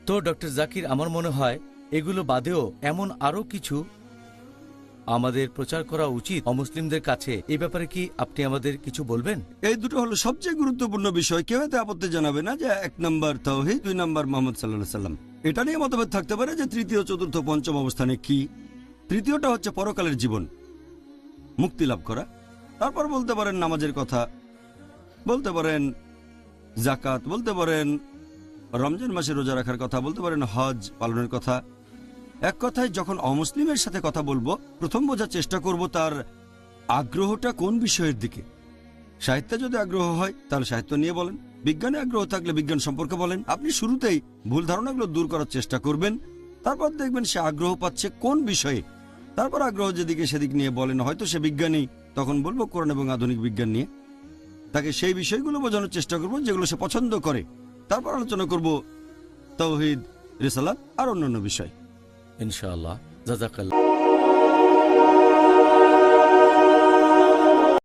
তো ডক্টর জাকির, আমার মনে হয় এগুলো বাদেও এমন আরও কিছু আমাদের প্রচার করা উচিত অমুসলিমদের কাছে। এই ব্যাপারে কি আপনি আমাদের কিছু বলবেন? এই দুটো হলো সবচেয়ে গুরুত্বপূর্ণ বিষয়। কেউ এতে আপত্তি জানাবে না যে 1 নম্বর তাওহীদ, 2 নম্বর মুহাম্মদ সাল্লাল্লাহু আলাইহি সাল্লাম। এটা নিয়ে মতভেদ থাকতে পারে যে তৃতীয়, চতুর্থ, পঞ্চম অবস্থানে কি। তৃতীয়টা হচ্ছে পরকালের জীবন, মুক্তি লাভ করা। তারপর বলতে পারেন নামাজের কথা, বলতে পারেন যাকাত, বলতে পারেন রমজান মাসে রোজা রাখার কথা, বলতে পারেন হজ পালনের কথা। এক কথায় যখন অমুসলিমের সাথে কথা বলবো, প্রথম বোঝার চেষ্টা করব তার আগ্রহটা কোন বিষয়ের দিকে। সাহিত্যে যদি আগ্রহ হয় তাহলে সাহিত্য নিয়ে বলেন, বিজ্ঞানে আগ্রহ থাকলে বিজ্ঞান সম্পর্কে বলেন। আপনি শুরুতেই ভুল ধারণাগুলো দূর করার চেষ্টা করবেন, তারপর দেখবেন সে আগ্রহ পাচ্ছে কোন বিষয়ে। তারপর আগ্রহ যেদিকে সেদিক নিয়ে বলেন। হয়তো সে বিজ্ঞানী, তখন বলবো কোরআন এবং আধুনিক বিজ্ঞান নিয়ে। তাকে সেই বিষয়গুলো বোঝানোর চেষ্টা করব যেগুলো সে পছন্দ করে। তারপর আলোচনা করব তাওহীদ, রিসালাত আর অন্যান্য বিষয়। ইনশাআল্লাহ। জাযাকাল্লাহ।